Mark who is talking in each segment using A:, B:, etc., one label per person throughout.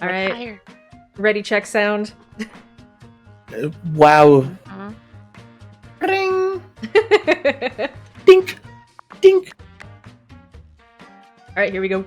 A: All right. Ready, check sound.
B: Wow.
C: Ring.
B: Dink. Dink.
A: All right, here we go.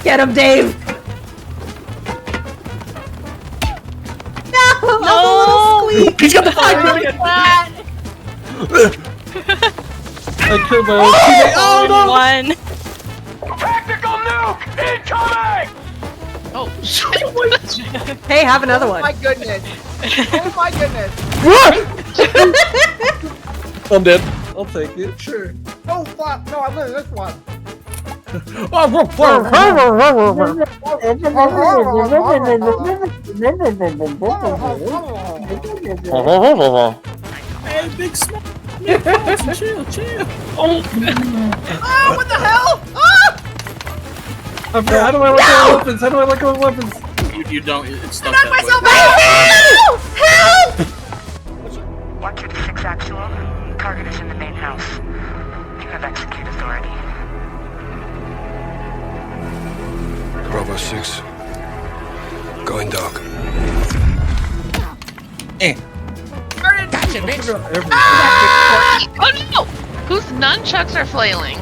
A: Get him, Dave! No!
B: He's got the fire!
D: I killed my own teammate. Oh no!
E: One.
F: Tactical nuke incoming!
E: Oh.
A: Hey, have another
C: Oh
A: one.
C: my goodness. Oh my goodness.
B: I'm dead.
D: I'll take it. Sure.
C: Oh fuck. No, I'm winning this one.
D: Hey, big smile. Chill.
C: Oh, what the hell? Ah!
D: How do I let go of weapons? How do I let go of weapons?
F: You don't, it's
C: I
F: not
C: knocked
F: that
C: myself out! Help!
G: 126 actual. Target is in the main house. You have execute authority.
H: Bravo 6. Going dark.
C: Gotcha, bitch!
E: Oh no! Whose nunchucks are flailing?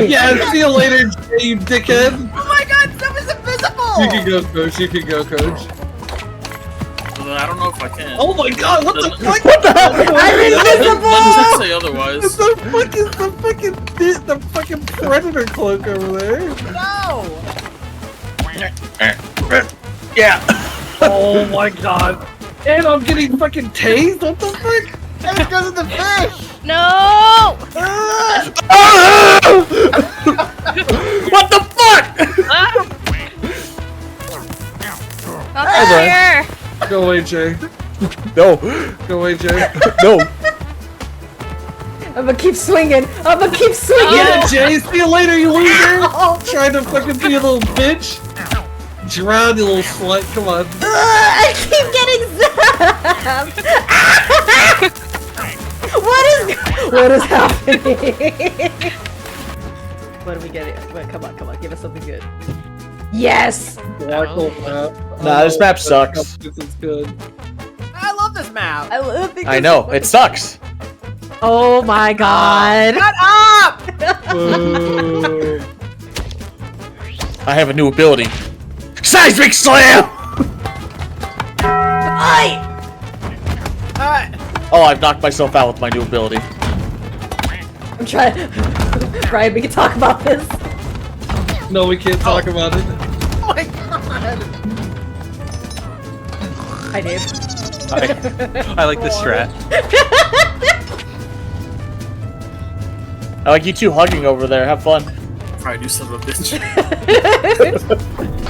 D: Yeah, see you later, Jay, you dickhead.
C: Oh my god, stuff is invisible!
D: You can go, coach. You can go, coach.
F: I don't know if I can.
D: Oh my god, what the fuck?
B: What the hell?
A: I'm invisible!
F: Let's say otherwise.
D: It's the fucking predator cloak over there.
C: No!
D: Yeah. Oh my god. And I'm getting fucking tased? What the fuck?
C: It's because of the fish!
E: No!
B: What the fuck?
E: Not there!
D: Go away, Jay.
B: No.
D: Go away, Jay.
B: No.
A: I'm gonna keep swinging. I'm gonna keep swinging.
D: Yeah, Jay, see you later, you loser! Trying to fucking be a little bitch. Drown, you little slut, come on.
A: I keep getting zapped. What is happening? What are we getting? Wait, come on, give us something good. Yes!
B: Nah, this map sucks.
D: This is good.
C: I love this map!
B: I know, it sucks.
A: Oh my god!
C: Shut up!
B: I have a new ability. Seismic Slam! Oh, I've knocked myself out with my new ability.
A: I'm trying. Brian, we can talk about this.
D: No, we can't talk about it.
C: Oh my god!
A: Hi, Dave.
I: I like this strat.
B: I like you two hugging over there. Have fun.
F: Probably do son of a bitch.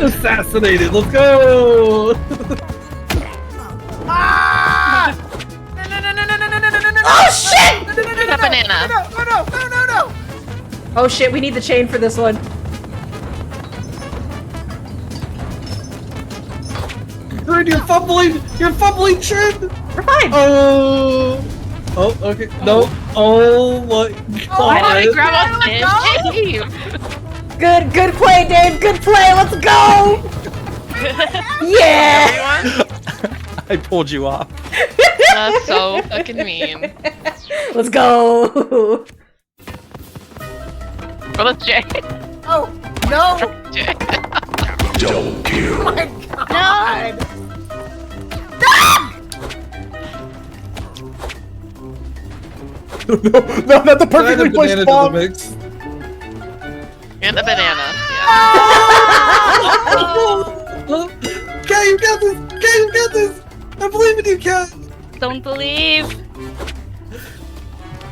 D: Assassinated, let's go!
C: Ah! No!
A: Oh shit!
E: That banana.
C: No!
A: Oh shit, we need the chain for this one.
D: Grid, you're fumbling, Trin!
A: We're fine.
D: Oh, okay, no, oh my
E: Why
D: god.
E: did I grab on Dave?
A: Good play, Dave. Good play. Let's go. Yeah.
I: I pulled you off.
E: That's so fucking mean.
A: Let's go.
E: Well, that's Jay.
C: Oh, no!
E: Jay.
H: Double kill.
C: Oh my god!
B: No, not the perfectly
D: Add a
B: placed
D: banana
B: bomb.
D: to the mix.
E: And a banana. Yeah.
D: Cat, you got this! Cat, you got this! I believe in you, Cat!
J: Don't believe.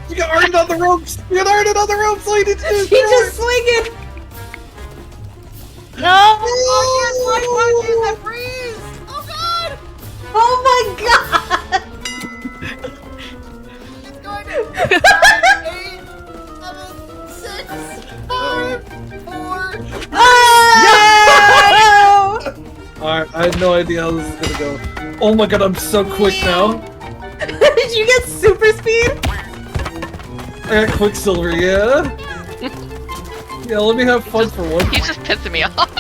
D: You got Arden on the ropes! You got Arden on the ropes! All you need to do is
A: He just swinging.
J: No.
C: Oh, my punches! I freeze! Oh god!
A: Oh my god.
C: It's going to 8, 7, 6, 5, 4.
D: Alright, I had no idea how this is gonna go. Oh my god, I'm so quick now.
A: Did you get super speed?
D: I got Quicksilver, yeah? Yeah, let me have fun for once.
E: He's just pissing me off.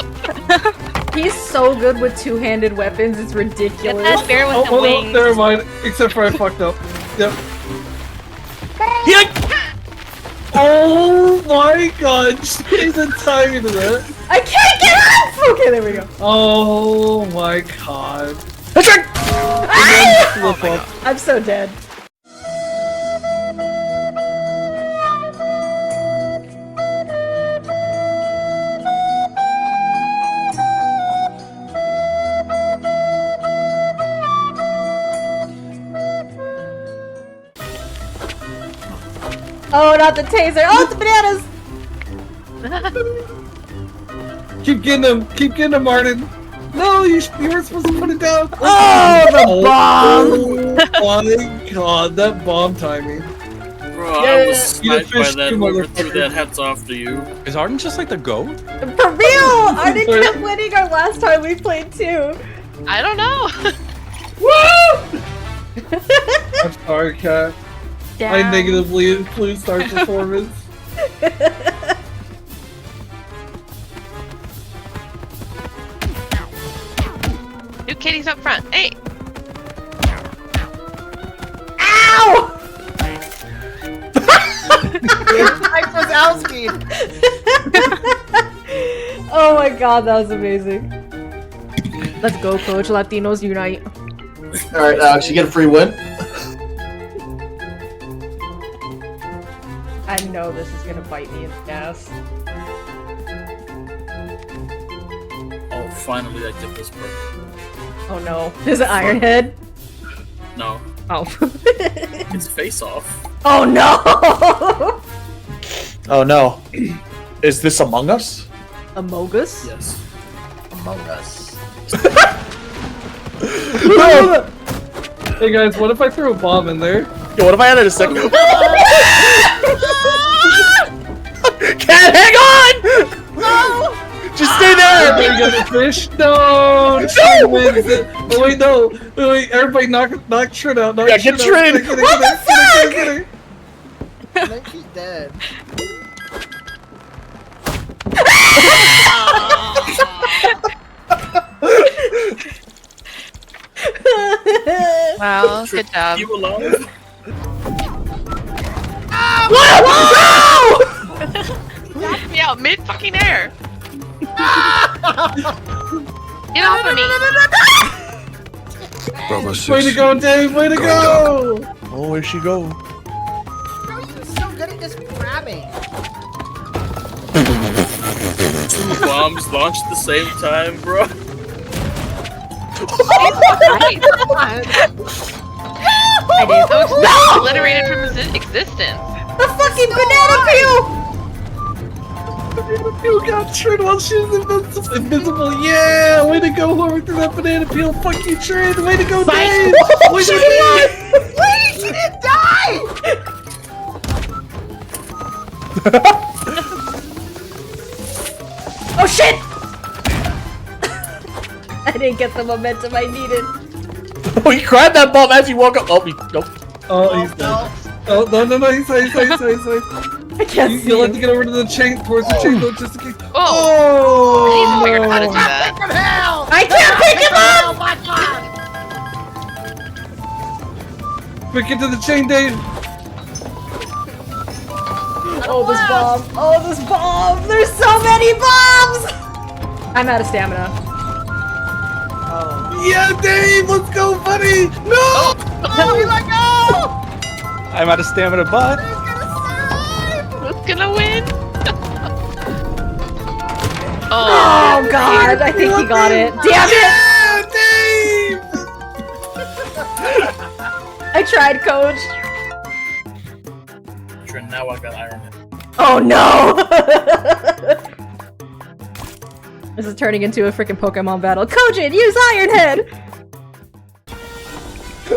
A: He's so good with two-handed weapons, it's
J: Get
A: ridiculous.
J: that bear with the
D: Oh, no,
J: wings.
D: never mind. Except for I fucked up. Yep. Oh my god, she's the timing of that.
A: I can't get up! Okay, there we go.
D: Oh my god.
B: That's right.
D: Flip up.
A: I'm so dead. Oh, not the taser. Oh, it's the bananas!
D: Keep getting him, Martin. No, you weren't supposed to put it down.
A: Oh, the bomb!
D: Oh my god, that bomb timing.
F: Bro, I was sniped by
D: fish,
F: that
D: you
F: whoever threw
D: motherfucker.
F: that hats off to you.
I: Is Arden just like the goat?
A: For real! Arden kept winning our last time we played too.
E: I don't know.
A: Woo!
D: I'm sorry, Cat. I negatively influenced our performance.
E: New kitties up front. Hey.
A: Ow!
C: Mike Wazowski!
A: Oh my god, that was amazing. Let's go, coach. Latinos unite.
B: Alright, Alex, you get a free win.
A: I know this is gonna bite me in the ass.
F: Oh, finally I get this part.
A: Oh no. Is it Iron Head?
F: No,
A: Oh.
F: it's face off.
A: Oh no!
B: Oh no. Is this Among Us?
A: Amogus?
F: Yes.
C: Among Us.
B: No!
D: Hey guys, what if I threw a bomb in there?
B: Yo, what if I added a second? Cat, hang on! Just stay there!
D: There you go, the fish. No! Trey wins it. Oh wait, no. Wait, everybody knock Shred out. Knock
B: Yeah, get
D: Shred out.
B: Shred.
D: Get it.
C: I think she's dead.
E: Wow. Good job.
F: You alive?
E: Knocked me out mid fucking air. Get off of me.
H: Bravo 6.
D: Way to go, Dave. Way to go.
B: Oh, where'd she go?
C: Bro, you're so good at just grabbing.
F: Two bombs launched at the same time, bro.
E: Right. So obliterated from existence.
A: The fucking banana peel!
D: You got Shred while she was invisible. Yeah, way to go, whoever threw that banana peel. Fuck you, Shred. Way to go, Dave. Way to go.
C: Wait, she didn't die!
A: Oh shit! I didn't get the momentum I needed.
B: Oh, he grabbed that bomb as he woke up. Oh, nope.
D: Oh, he's dead. Oh, no, he's safe.
A: I can't see
D: You'll have
A: him.
D: to get over to the chain, towards the chain, though, just in case.
E: Oh.
D: Oh,
E: I need to figure out how to do
D: no.
E: that.
C: From hell!
A: I can't pick him
C: Oh
A: up!
C: my god!
D: Quick, get to the chain, Dave.
A: Oh, this bomb. Oh, this bomb. There's so many bombs! I'm out of stamina.
C: Oh.
D: Yeah, Dave, let's go, buddy. No!
C: Oh, he let go!
I: I I'm out of stamina, but
E: Who's gonna win?
A: Oh god, I think he got it. Damn it! I tried, Coach.
F: Now I got Iron Man.
A: Oh no! This is turning into a freaking Pokemon battle. Kojin, use Iron Head!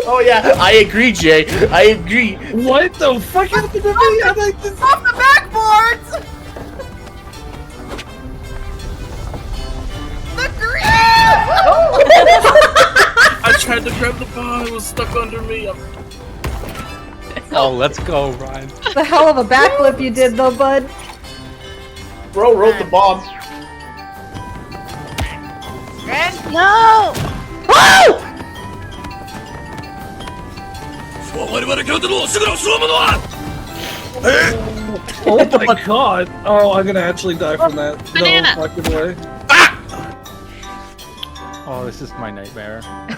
B: Oh yeah, I agree, Jay. I agree.
D: What the fuck happened to me? I like this.
C: Off the backboards! The green!
F: I tried to grab the ball, it was stuck under me.
I: oh, let's go, Ryan.
A: The hell of a backflip you did though, bud.
B: Bro wrote the bomb.
C: No!
A: Oh!
D: Oh my god! Oh, I'm gonna actually die from that.
E: Banana.
D: No fucking way.
I: Oh, this is my nightmare.
C: I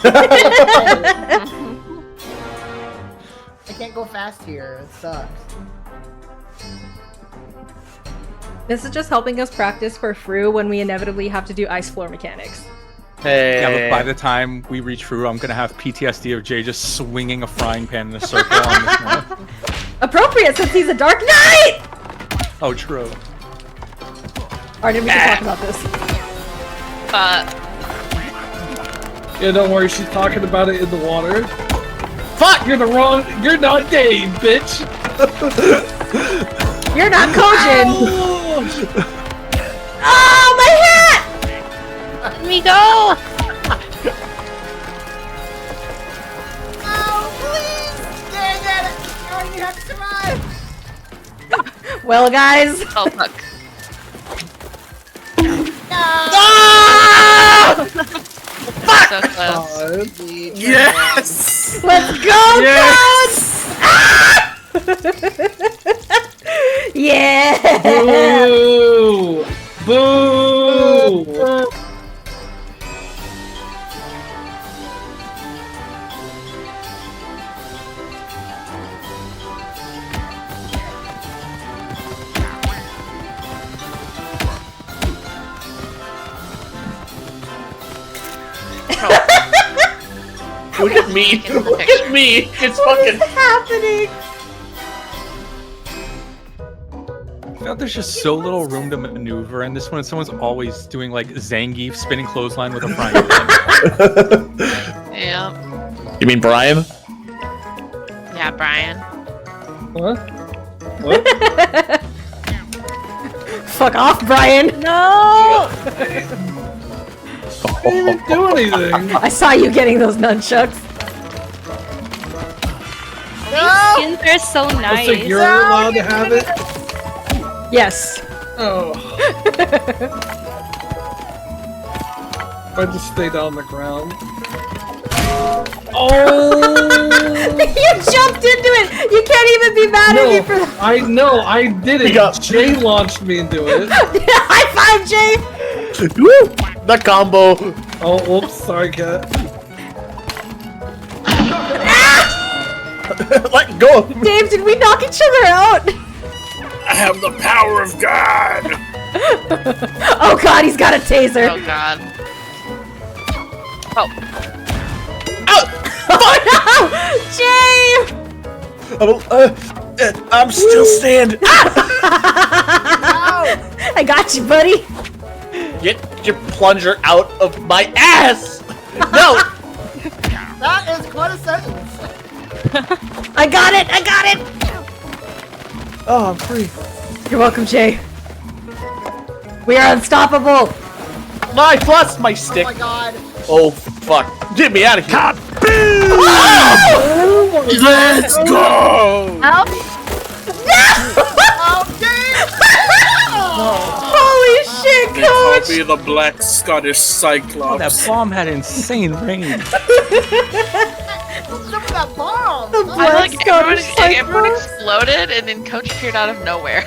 C: can't go fast here. It sucks.
A: This is just helping us practice for Fru when we inevitably have to do ice floor mechanics.
B: Hey.
I: Yeah, but by the time we reach through, I'm gonna have PTSD of Jay just swinging a frying pan in a circle on this one.
A: Appropriate since he's a Dark Knight!
I: Oh, true.
A: Arden, we can talk about this.
D: Yeah, don't worry, she's talking about it in the water.
B: Fuck!
D: You're you're not gay, bitch!
A: You're not Kojin! Oh, my hat!
E: Let me go!
C: Oh, please! Dang it! Oh, you have to survive!
A: Well, guys.
E: Oh, fuck. So close.
F: Yes!
A: Let's go,
F: Yes!
A: Yeah!
D: Boo! Boo!
B: Look at me! Look at me! It's fucking
A: happening?
I: I feel like there's just so little room to maneuver in this one. Someone's always doing like Zangief spinning clothesline with a frying pan.
E: Yeah.
B: You mean Brian?
E: Yeah, Brian.
D: What? What?
A: Fuck off, Brian! No!
D: I didn't even do anything.
A: I saw you getting those nunchucks.
J: Skins are so nice.
D: Looks like you're allowed to have it.
A: Yes.
D: Oh. I just stayed on the ground. Oh!
A: You jumped into it! You can't even be mad at me for that!
D: I know, I did it. Jay launched me into it.
A: High five, Jay!
B: Woo! The combo!
D: Oh, whoops, sorry, cat.
B: Let go!
A: Dave, did we knock each other out?
F: I have the power of God!
A: Oh god, he's got a taser!
E: Oh, God. Oh.
A: Oh no! Jay!
B: I'm still standing.
A: I got you, buddy.
B: Get your plunger out of my ass! No!
C: That is quite a sentence.
A: I got it! I got it!
B: Oh, I'm free.
A: You're welcome, Jay. We are unstoppable!
B: My plus my stick.
C: Oh my god.
B: Oh fuck! Get me out of here!
A: Oh!
F: Let's go!
J: Help!
C: Oh, Dave!
A: Holy shit,
F: They call
A: Coach!
F: me the Black Scottish Cyclops.
I: That bomb had insane range.
C: Look at that bomb!
A: The
C: Oh,
A: Black
E: Like,
A: Scottish
E: everyone
A: Cyclops.
E: exploded, and then Coach appeared out of nowhere.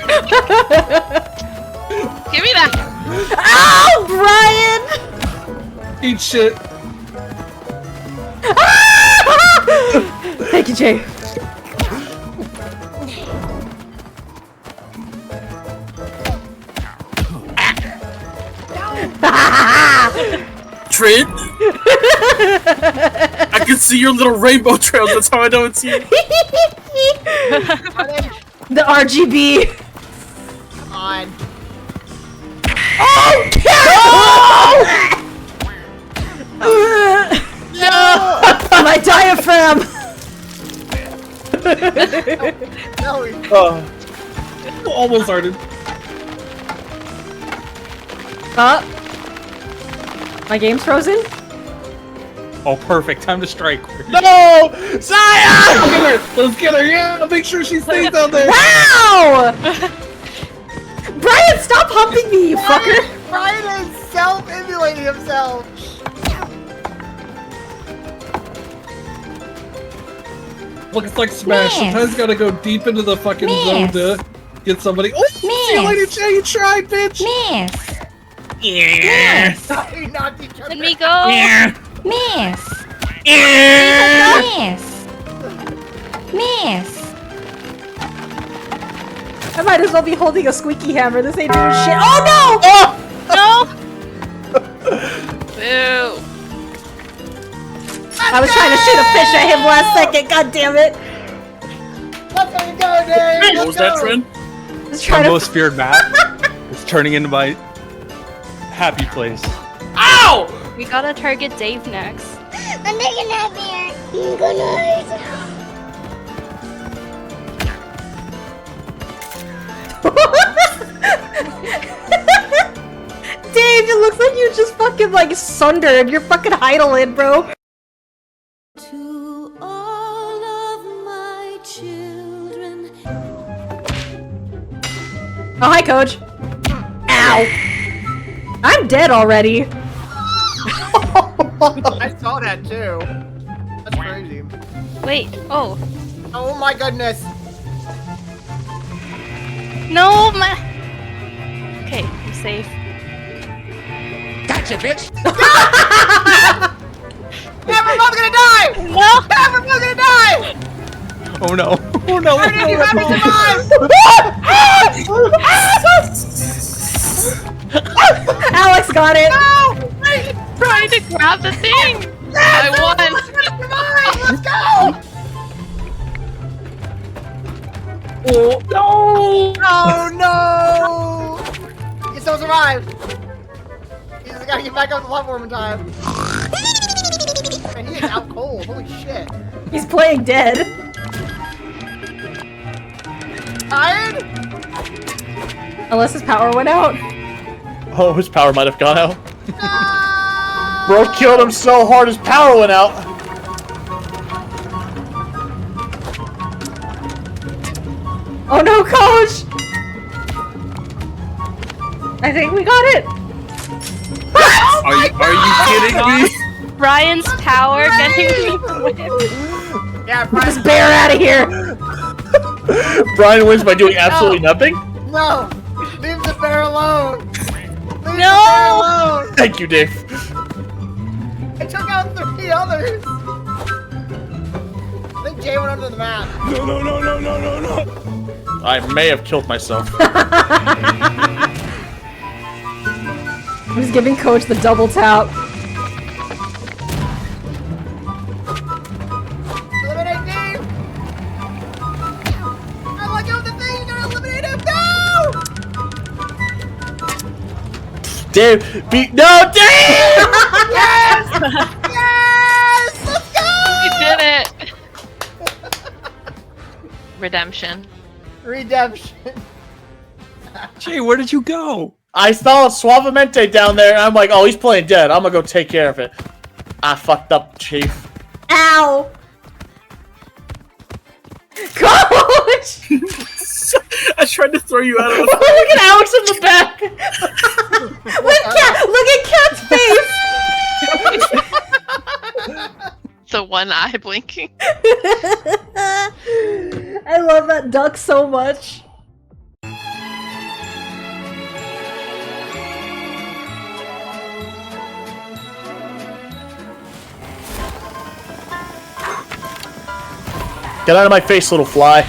E: Give me that!
A: Ow, Brian!
D: Eat shit.
A: Thank you, Jay.
F: Trin? I can see your little rainbow trails. That's how I know it's you.
A: The RGB.
C: Come on.
A: Oh! No! My diaphragm!
C: No,
D: Almost started.
A: My game's frozen?
I: Oh, perfect. Time to strike.
B: No! Saya!
D: Let's get her! Yeah! Make sure she stays out there!
A: Wow! Brian, stop humping me, you fucker!
C: Brian is self-emulating himself.
D: Looks like Smash. Sometimes gotta go deep into the fucking zone to get somebody. Oh! See you later, Jay! You tried, bitch!
B: Yeah.
C: He knocked each other.
J: Let me go.
B: Yeah.
J: Miss.
B: Yeah.
J: Miss.
A: I might as well be holding a squeaky hammer. This ain't doing shit. Oh no!
J: No.
E: Boo.
A: I was trying to shoot a fish at him last second. God damn it!
C: Let's go, Dave.
F: What was that, Trin?
A: Just
I: My
A: trying to.
I: most feared map is turning into my happy place.
F: Ow!
J: We gotta target Dave next.
K: I'm taking that beer. Good night.
A: Dave, it looks like you just fucking like sundered. You're fucking idling, bro.
K: To all of my children.
A: Oh, hi, coach. Ow. I'm dead already.
C: I saw that too. That's crazy.
J: Wait. Oh.
C: Oh my goodness.
J: No, my. Okay, I'm safe.
B: Gotcha, bitch!
C: Everyone's gonna die!
J: No.
C: Everyone's gonna die!
I: Oh no. Oh no.
C: How did you have to survive?
A: Alex got it.
C: No! Wait!
E: Trying to grab the thing. I won.
C: Let's go!
D: Oh no!
C: Oh no! You still survived! You just gotta get back up the platform in time. Man, he is out cold. Holy shit.
A: He's playing dead.
C: Tired?
A: Unless his power went out.
B: Oh, his power might have gone out.
C: No!
B: Bro killed him so hard his power went out.
A: Oh no, coach! I think we got it.
F: Are you kidding me?
J: Brian's power getting me whipped.
C: Yeah, Brian.
A: Just bear out of here.
B: Brian wins by doing absolutely nothing?
C: No! Leave the bear alone! Leave the
J: No!
C: bear alone!
B: Thank you, Dave.
C: I took out 3 others! I think Jay went under the map.
B: No. I may have killed myself.
A: I'm just giving coach the double tap.
C: Eliminate Dave! I let go of the thing! You're gonna eliminate him! No!
B: Dave, no, Dave!
C: Yes! Yes! Let's go!
E: We did it. Redemption.
C: Redemption.
I: Jay, where did you go?
B: I saw Suavemente down there, and I'm like, oh, he's playing dead. I'm gonna go take care of it. I fucked up, Chief.
A: Ow! Coach!
F: I tried to throw you out of the.
B: Look at Alex in the back!
A: Look at Cat's face!
E: The one eye blinking.
A: I love that duck so much.
B: Get out of my face, little fly.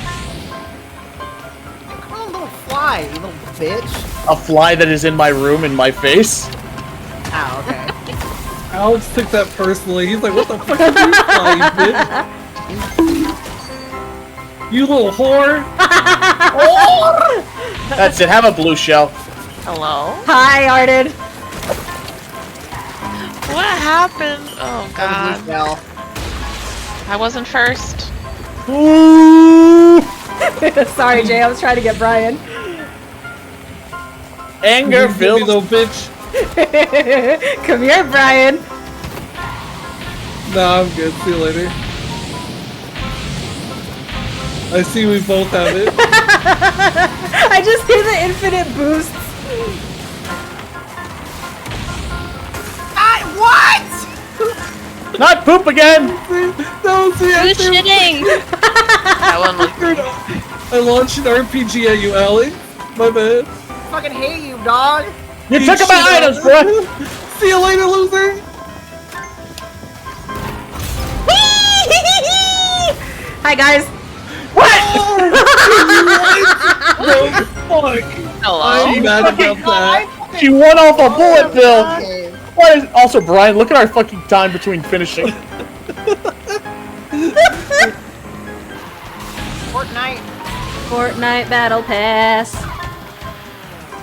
C: Come on, little fly, you little bitch.
B: A fly that is in my room in my face?
C: Oh, okay.
D: Alex took that personally. He's like, what the fuck are you flying, bitch? You little whore!
B: That's it. Have a blue shell.
E: Hello?
A: Hi, Arden.
E: What happened? Oh god.
C: Well,
E: I wasn't first.
B: Ooh!
A: Sorry, Jay. I was trying to get Brian.
B: Anger
D: You
B: filled.
D: little bitch.
A: Come here, Brian.
D: Nah, I'm good. See you later. I see we both have it.
A: I just hear the infinite boosts.
C: what?
B: Not poop again!
D: No, see,
J: Who's shitting?
E: That one was
D: I launched an RPG at you, Allie. My bad.
C: Fucking hate you, dog.
B: You took my items, bro!
D: See you later, loser!
A: Hi, guys.
D: Fuck!
E: hello.
D: I'm mad about that.
B: She won off a bullet bill!
C: Okay.
B: What is also, Brian, look at our fucking time between finishing.
A: Fortnite Battle Pass.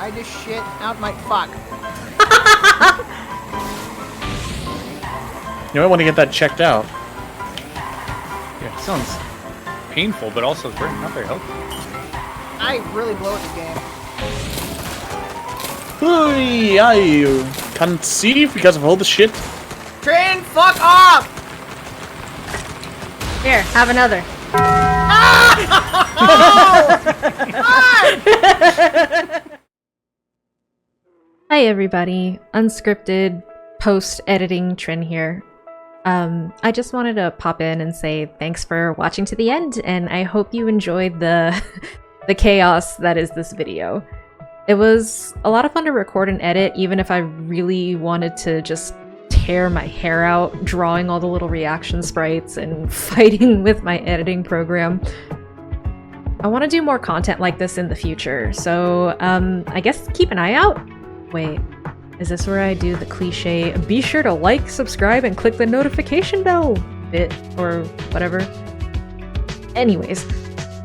C: I just shit out my fuck.
B: You might want to get that checked out.
I: Yeah, it sounds painful, but also very not very healthy.
C: I really blow at this game.
B: Hooey, I can't see because of all the shit.
C: Train, fuck off!
A: Here, have another. Hi everybody, unscripted post-editing Trin here. I just wanted to pop in and say thanks for watching to the end, and I hope you enjoyed the the chaos that is this video. It was a lot of fun to record and edit, even if I really wanted to just tear my hair out drawing all the little reaction sprites and fighting with my editing program. I want to do more content like this in the future, so I guess keep an eye out. Wait, is this where I do the cliche be sure to like, subscribe, and click the notification bell bit or whatever? Anyways,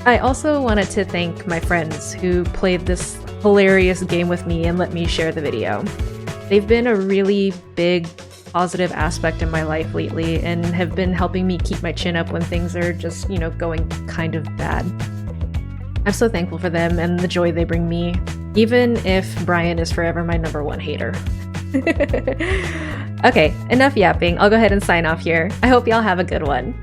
A: I also wanted to thank my friends who played this hilarious game with me and let me share the video. They've been a really big positive aspect in my life lately and have been helping me keep my chin up when things are just, you know, going kind of bad. I'm so thankful for them and the joy they bring me, even if Brian is forever my #1 hater. Okay, enough yapping. I'll go ahead and sign off here. I hope y'all have a good one.